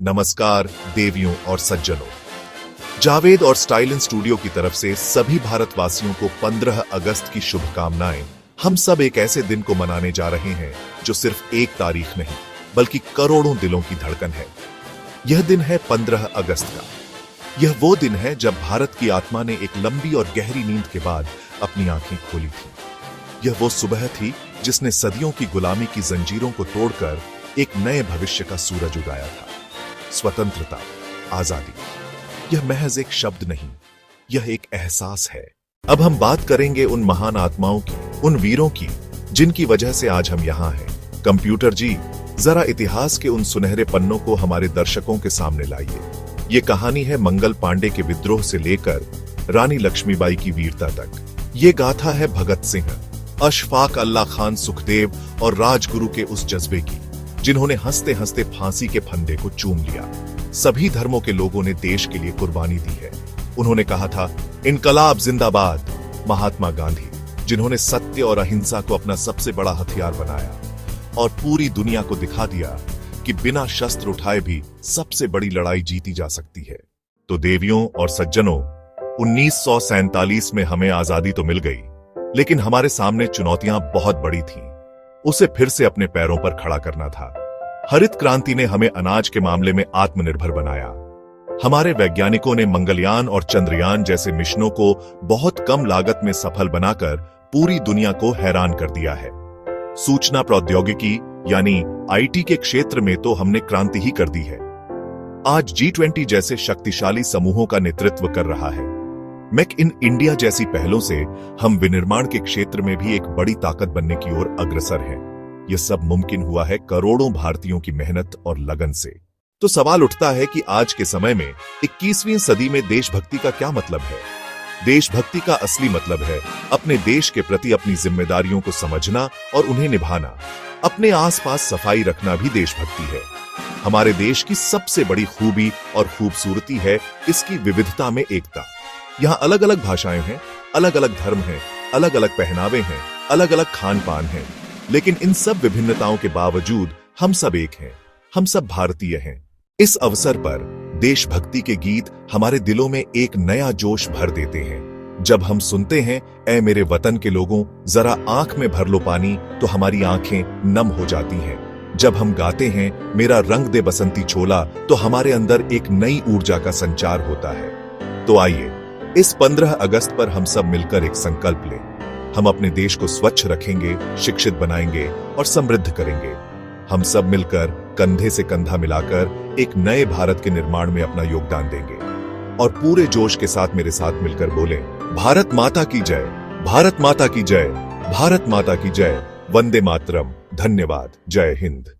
नमस्कार देवियों और सज्जनों, जावेद और स्टाइल इन स्टूडियो की तरफ से सभी भारतवासियों को 15 अगस्त की शुभकामनाएं। हम सब एक ऐसे दिन को मनाने जा रहे हैं जो सिर्फ एक तारीख नहीं बल्कि करोड़ों दिलों की धड़कन है। यह दिन है 15 अगस्त का। यह वो दिन है जब भारत की आत्मा ने एक लंबी और गहरी नींद के बाद अपनी आंखें खोली थी। यह वो सुबह थी जिसने सदियों की गुलामी की जंजीरों को तोड़कर एक नए भविष्य का सूरज उगाया था। स्वतंत्रता, आजादी, यह महज एक शब्द नहीं, यह एक एहसास है। अब हम बात करेंगे उन महान आत्माओं की, उन वीरों की जिनकी वजह से आज हम यहाँ हैं। कंप्यूटर जी, जरा इतिहास के उन सुनहरे पन्नों को हमारे दर्शकों के सामने लाइए। ये कहानी है मंगल पांडे के विद्रोह से लेकर रानी लक्ष्मीबाई की वीरता तक। ये गाथा है भगत सिंह, अशफाक अल्लाह खान सुखदेव और राजगुरु के उस जज्बे की जिन्होंने हंसते हंसते फांसी के फंदे को चूम लिया। सभी धर्मों के लोगों ने देश के लिए कुर्बानी दी है। उन्होंने कहा था, इनकलाब जिंदाबाद। महात्मा गांधी, जिन्होंने सत्य और अहिंसा को अपना सबसे बड़ा हथियार बनाया और पूरी दुनिया को दिखा दिया कि बिना शस्त्र उठाए भी सबसे बड़ी लड़ाई जीती जा सकती है। तो देवियों और सज्जनों, 1947 में हमें आजादी तो मिल गई, लेकिन हमारे सामने चुनौतियां बहुत बड़ी थीं। उसे फिर से अपने पैरों पर खड़ा करना था। हरित क्रांति ने हमें अनाज के मामले में आत्मनिर्भर बनाया। हमारे वैज्ञानिकों ने मंगलयान और चंद्रयान जैसे मिशनों को बहुत कम लागत में सफल बनाकर पूरी दुनिया को हैरान कर दिया है। सूचना प्रौद्योगिकी यानी आईटी के क्षेत्र में तो हमने क्रांति ही कर दी है। आज G20 जैसे शक्तिशाली समूहों का नेतृत्व कर रहा है। मेक इन इंडिया जैसी पहलों से हम विनिर्माण के क्षेत्र में भी एक बड़ी ताकत बनने की ओर अग्रसर हैं। यह सब मुमकिन हुआ है करोड़ों भारतीयों की मेहनत और लगन से। तो सवाल उठता है कि आज के समय में 21वीं सदी में देशभक्ति का क्या मतलब है? देशभक्ति का असली मतलब है अपने देश के प्रति अपनी जिम्मेदारियों को समझना और उन्हें निभाना। अपने आसपास सफाई रखना भी देशभक्ति है। हमारे देश की सबसे बड़ी खूबी और खूबसूरती है इसकी विविधता में एकता। यहाँ अलग अलग भाषाएं हैं, अलग अलग धर्म हैं, अलग अलग पहनावे हैं, अलग अलग खान पान हैं, लेकिन इन सब विभिन्नताओं के बावजूद हम सब एक हैं, हम सब भारतीय हैं। इस अवसर पर देशभक्ति के गीत हमारे दिलों में एक नया जोश भर देते हैं। जब हम सुनते हैं, ऐ मेरे वतन के लोगों, जरा आंख में भर लो पानी, तो हमारी आंखें नम हो जाती हैं। जब हम गाते हैं, मेरा रंग दे बसंती चोला, तो हमारे अंदर एक नई ऊर्जा का संचार होता है। तो आइए इस 15 अगस्त पर हम सब मिलकर एक संकल्प लें। हम अपने देश को स्वच्छ रखेंगे, शिक्षित बनाएंगे और समृद्ध करेंगे। हम सब मिलकर कंधे से कंधा मिलाकर एक नए भारत के निर्माण में अपना योगदान देंगे। और पूरे जोश के साथ मेरे साथ मिलकर बोलें, भारत माता की जय, भारत माता की जय, भारत माता की जय, वंदे मातरम। धन्यवाद। जय हिंद।